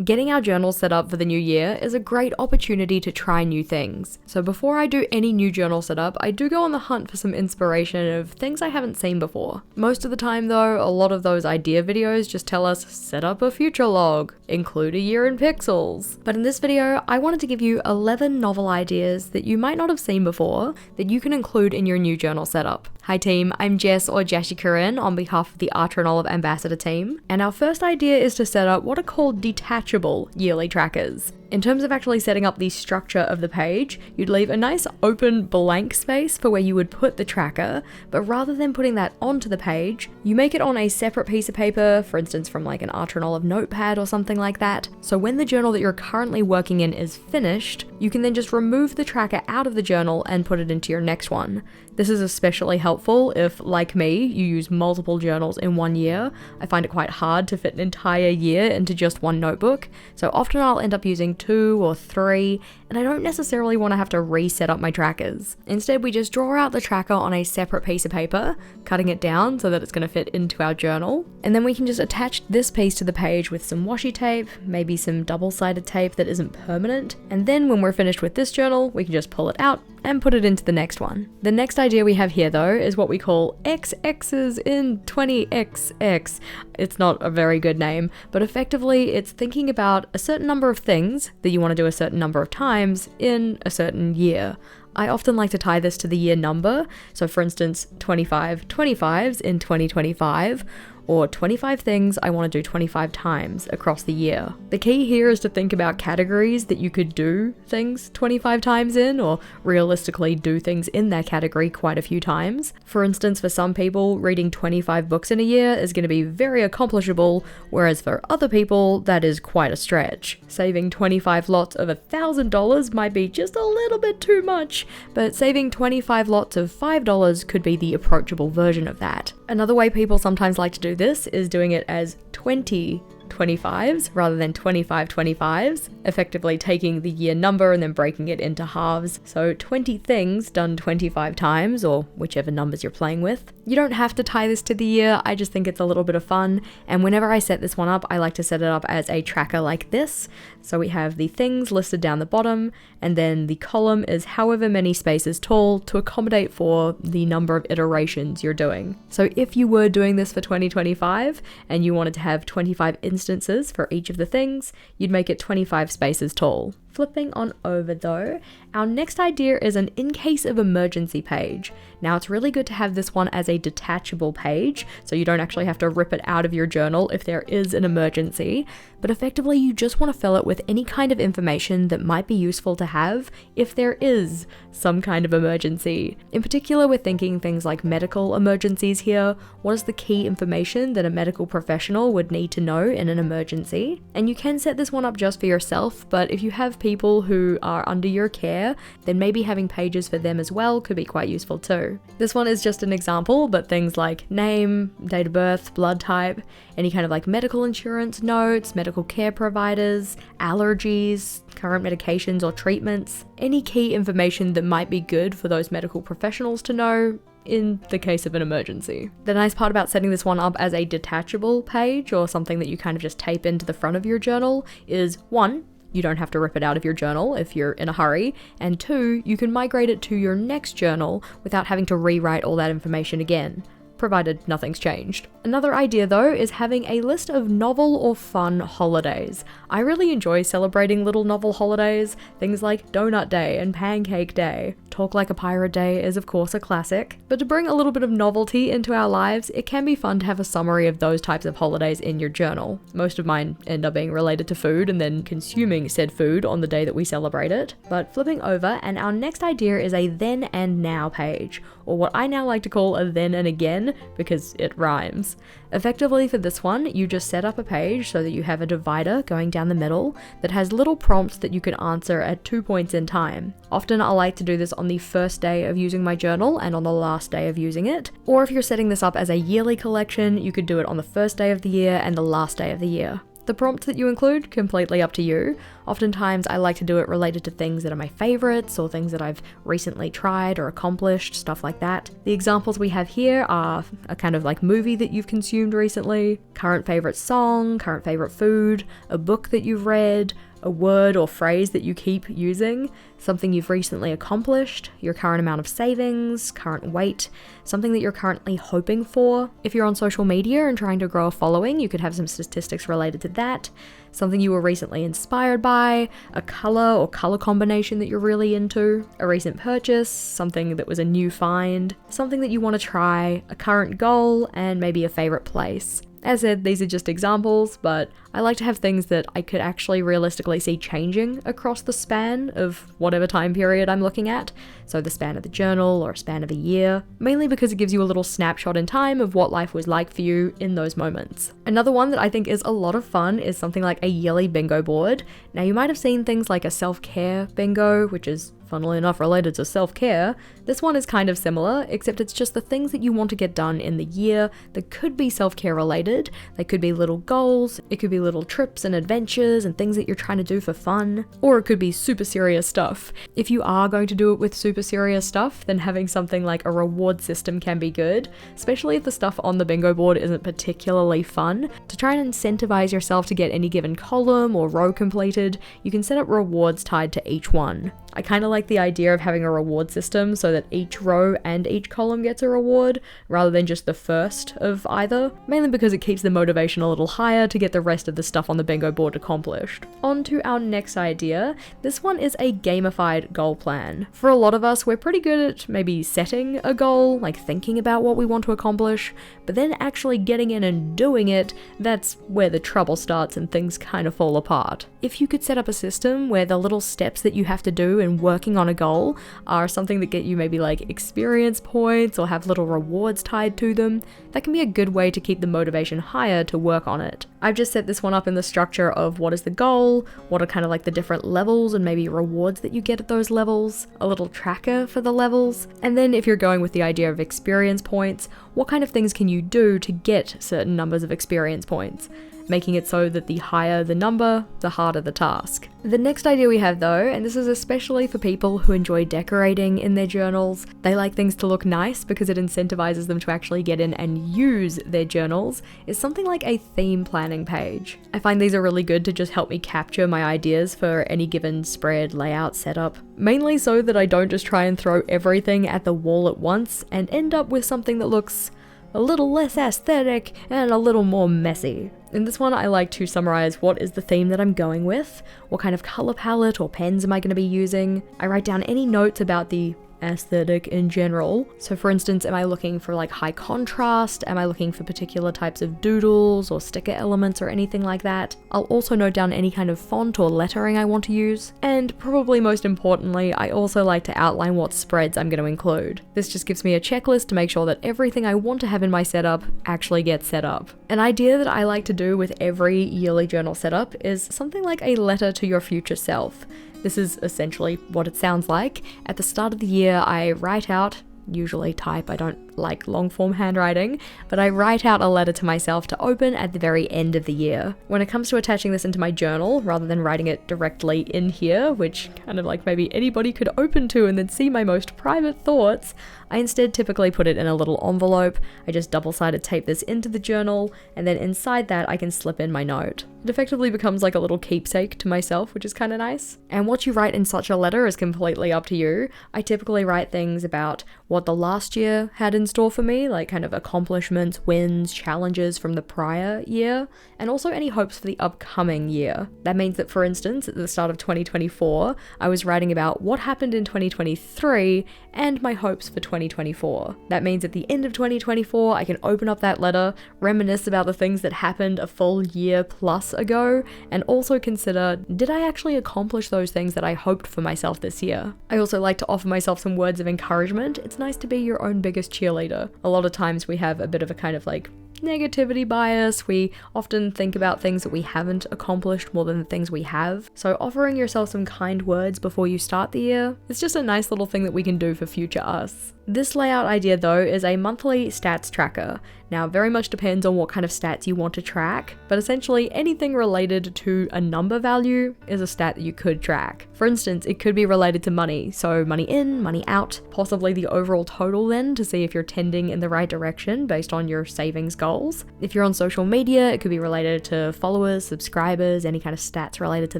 Getting our journal set up for the new year is a great opportunity to try new things. So before I do any new journal setup, I do go on the hunt for some inspiration of things I haven't seen before. Most of the time though, a lot of those idea videos just tell us set up a future log, include a year in pixels. But in this video, I wanted to give you 11 novel ideas that you might not have seen before that you can include in your new journal setup. Hi team, I'm Jess or Jashi Corinne on behalf of the Bulletjournal of Ambassador team, and our first idea is to set up what are called detachable yearly trackers. In terms of actually setting up the structure of the page, you'd leave a nice open blank space for where you would put the tracker, but rather than putting that onto the page, you make it on a separate piece of paper, for instance from like an Bulletjournal of notepad or something like that. So when the journal that you're currently working in is finished, you can then just remove the tracker out of the journal and put it into your next one. This is especially helpful if, like me, you use multiple journals in one year. I find it quite hard to fit an entire year into just one notebook, so often I'll end up using 2 or 3, and I don't necessarily want to have to reset up my trackers. Instead, we just draw out the tracker on a separate piece of paper, cutting it down so that it's going to fit into our journal, and then we can just attach this piece to the page with some washi tape, maybe some double-sided tape that isn't permanent, and then when we're finished with this journal, we can just pull it out and put it into the next one. The next idea we have here though is what we call XXs in 20XX. It's not a very good name, but effectively it's thinking about a certain number of things that you want to do a certain number of times in a certain year. I often like to tie this to the year number, so for instance 25 25s in 2025, or 25 things I want to do 25 times across the year. The key here is to think about categories that you could do things 25 times in, or realistically do things in that category quite a few times. For instance, for some people, reading 25 books in a year is going to be very accomplishable, whereas for other people, that is quite a stretch. Saving 25 lots of $1,000 might be just a little bit too much, but saving 25 lots of $5 could be the approachable version of that. Another way people sometimes like to do this is doing it as 20 25s rather than 25 25s, effectively taking the year number and then breaking it into halves. So 20 things done 25 times, or whichever numbers you're playing with. You don't have to tie this to the year, I just think it's a little bit of fun, and whenever I set this one up, I like to set it up as a tracker like this. So we have the things listed down the bottom, and then the column is however many spaces tall to accommodate for the number of iterations you're doing. So if you were doing this for 2025 and you wanted to have 25 instances for each of the things, you'd make it 25 spaces tall. Flipping on over though, our next idea is an in case of emergency page. Now it's really good to have this one as a detachable page, so you don't actually have to rip it out of your journal if there is an emergency, but effectively you just want to fill it with any kind of information that might be useful to have if there is some kind of emergency. In particular, we're thinking things like medical emergencies here. What is the key information that a medical professional would need to know in an emergency? And you can set this one up just for yourself, but if you have people who are under your care, then maybe having pages for them as well could be quite useful too. This one is just an example, but things like name, date of birth, blood type, any kind of like medical insurance notes, medical care providers, allergies, current medications or treatments, any key information that might be good for those medical professionals to know in the case of an emergency. The nice part about setting this one up as a detachable page, or something that you kind of just tape into the front of your journal, is 1, you don't have to rip it out of your journal if you're in a hurry, and 2, you can migrate it to your next journal without having to rewrite all that information again, provided nothing's changed. Another idea though is having a list of novel or fun holidays. I really enjoy celebrating little novel holidays, things like Donut Day and Pancake Day. Talk Like a Pirate Day is of course a classic, but to bring a little bit of novelty into our lives, it can be fun to have a summary of those types of holidays in your journal. Most of mine end up being related to food and then consuming said food on the day that we celebrate it. But flipping over, and our next idea is a then and now page, or what I now like to call a then and again because it rhymes. Effectively for this one, you just set up a page so that you have a divider going down the middle that has little prompts that you can answer at 2 points in time. Often I like to do this on the first day of using my journal and on the last day of using it. Or if you're setting this up as a yearly collection, you could do it on the first day of the year and the last day of the year. The prompt that you include, completely up to you. Oftentimes I like to do it related to things that are my favorites or things that I've recently tried or accomplished, stuff like that. The examples we have here are a kind of like movie that you've consumed recently, current favorite song, current favorite food, a book that you've read, a word or phrase that you keep using, something you've recently accomplished, your current amount of savings, current weight, something that you're currently hoping for. If you're on social media and trying to grow a following, you could have some statistics related to that, something you were recently inspired by, a color or color combination that you're really into, a recent purchase, something that was a new find, something that you want to try, a current goal, and maybe a favorite place. As said, these are just examples, but I like to have things that I could actually realistically see changing across the span of whatever time period I'm looking at, so the span of the journal or a span of a year, mainly because it gives you a little snapshot in time of what life was like for you in those moments. Another one that I think is a lot of fun is something like a yearly bingo board. Now you might have seen things like a self-care bingo, which is funnily enough related to self-care. This one is kind of similar, except it's just the things that you want to get done in the year that could be self-care related. They could be little goals, it could be little trips and adventures and things that you're trying to do for fun, or it could be super serious stuff. If you are going to do it with super serious stuff, then having something like a reward system can be good, especially if the stuff on the bingo board isn't particularly fun. To try and incentivize yourself to get any given column or row completed, you can set up rewards tied to each one. I kind of like the idea of having a reward system so that each row and each column gets a reward, rather than just the first of either, mainly because it keeps the motivation a little higher to get the rest of the stuff on the bingo board accomplished. On to our next idea. This one is a gamified goal plan. For a lot of us, we're pretty good at maybe setting a goal, like thinking about what we want to accomplish, but then actually getting in and doing it, that's where the trouble starts and things kind of fall apart. If you could set up a system where the little steps that you have to do in working on a goal are something that get you maybe like experience points or have little rewards tied to them, that can be a good way to keep the motivation higher to work on it. I've just set this one up in the structure of what is the goal, what are kind of like the different levels and maybe rewards that you get at those levels, a little tracker for the levels, and then if you're going with the idea of experience points, what kind of things can you do to get certain numbers of experience points, making it so that the higher the number, the harder the task. The next idea we have though, and this is especially for people who enjoy decorating in their journals, they like things to look nice because it incentivizes them to actually get in and use their journals, is something like a theme planning page. I find these are really good to just help me capture my ideas for any given spread, layout, setup, mainly so that I don't just try and throw everything at the wall at once and end up with something that looks a little less aesthetic and a little more messy. In this one, I like to summarize what is the theme that I'm going with, what kind of color palette or pens am I going to be using. I write down any notes about the aesthetic in general. So for instance, am I looking for like high contrast? Am I looking for particular types of doodles or sticker elements or anything like that? I'll also note down any kind of font or lettering I want to use. And probably most importantly, I also like to outline what spreads I'm going to include. This just gives me a checklist to make sure that everything I want to have in my setup actually gets set up. An idea that I like to do with every yearly journal setup is something like a letter to your future self. This is essentially what it sounds like. At the start of the year, I write out, usually type, I don't like long form handwriting, but I write out a letter to myself to open at the very end of the year. When it comes to attaching this into my journal, rather than writing it directly in here, which kind of like maybe anybody could open to and then see my most private thoughts, I instead typically put it in a little envelope. I just double-sided tape this into the journal, and then inside that I can slip in my note. It effectively becomes like a little keepsake to myself, which is kind of nice. And what you write in such a letter is completely up to you. I typically write things about what the last year had in store for me, like kind of accomplishments, wins, challenges from the prior year, and also any hopes for the upcoming year. That means that, for instance, at the start of 2024, I was writing about what happened in 2023 and my hopes for 2024. That means at the end of 2024, I can open up that letter, reminisce about the things that happened a full year plus ago, and also consider, did I actually accomplish those things that I hoped for myself this year? I also like to offer myself some words of encouragement. It's nice to be your own biggest cheerleader. A lot of times we have a bit of a kind of like negativity bias. We often think about things that we haven't accomplished more than the things we have. So offering yourself some kind words before you start the year is just a nice little thing that we can do for future us. This layout idea though is a monthly stats tracker. Now, very much depends on what kind of stats you want to track, but essentially anything related to a number value is a stat that you could track. For instance, it could be related to money, so money in, money out, possibly the overall total then to see if you're tending in the right direction based on your savings goals. If you're on social media, it could be related to followers, subscribers, any kind of stats related to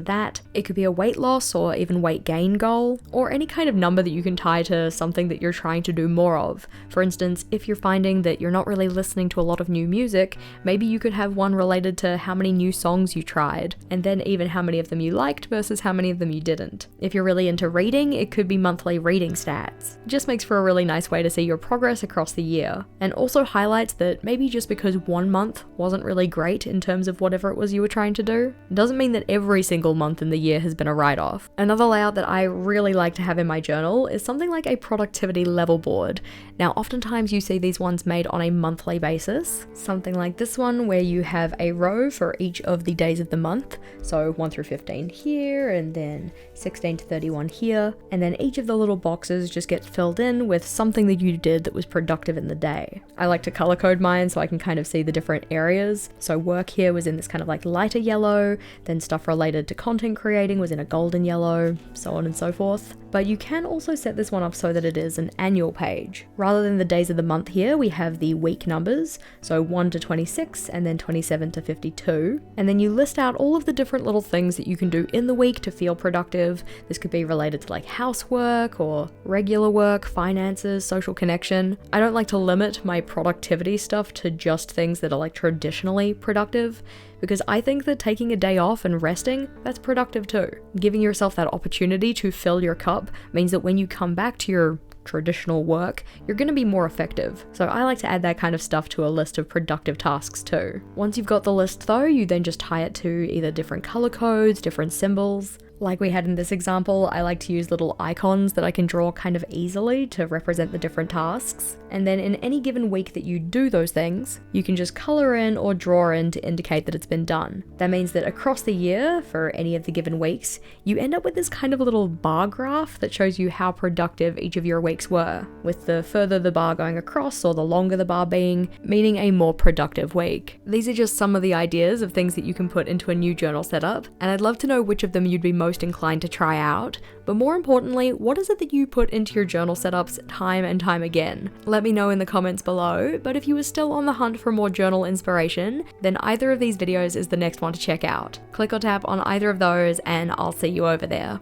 that. It could be a weight loss or even weight gain goal, or any kind of number that you can tie to something that you're trying to do more of. For instance, if you're finding that you're not really listening to a lot of new music, maybe you could have one related to how many new songs you tried, and then even how many of them you liked versus how many of them you didn't. If you're really into reading, it could be monthly reading stats. It just makes for a really nice way to see your progress across the year, and also highlights that maybe just because one month wasn't really great in terms of whatever it was you were trying to do, doesn't mean that every single month in the year has been a write-off. Another layout that I really like to have in my journal is something like a productivity level board. Now, oftentimes you see these ones made on a monthly basis, something like this one where you have a row for each of the days of the month, so 1 through 15 here, and then 16 to 31 here, and then each of the little boxes just gets filled in with something that you did that was productive in the day. I like to color code mine so I can kind of see the different areas. So work here was in this kind of like lighter yellow, then stuff related to content creating was in a golden yellow, so on and so forth. But you can also set this one up so that it is an annual page. Rather than the days of the month here, we have the week numbers, so 1 to 26 and then 27 to 52. And then you list out all of the different little things that you can do in the week to feel productive. This could be related to like housework or regular work, finances, social connection. I don't like to limit my productivity stuff to just things that are like traditionally productive, because I think that taking a day off and resting, that's productive too. Giving yourself that opportunity to fill your cup means that when you come back to your traditional work, you're going to be more effective. So I like to add that kind of stuff to a list of productive tasks too. Once you've got the list though, you then just tie it to either different color codes, different symbols. Like we had in this example, I like to use little icons that I can draw kind of easily to represent the different tasks. And then in any given week that you do those things, you can just color in or draw in to indicate that it's been done. That means that across the year, for any of the given weeks, you end up with this kind of little bar graph that shows you how productive each of your weeks were, with the further the bar going across or the longer the bar being, meaning a more productive week. These are just some of the ideas of things that you can put into a new journal setup, and I'd love to know which of them you'd be most inclined to try out, but more importantly, what is it that you put into your journal setups time and time again? Let me know in the comments below, but if you were still on the hunt for more journal inspiration, then either of these videos is the next one to check out. Click or tap on either of those and I'll see you over there.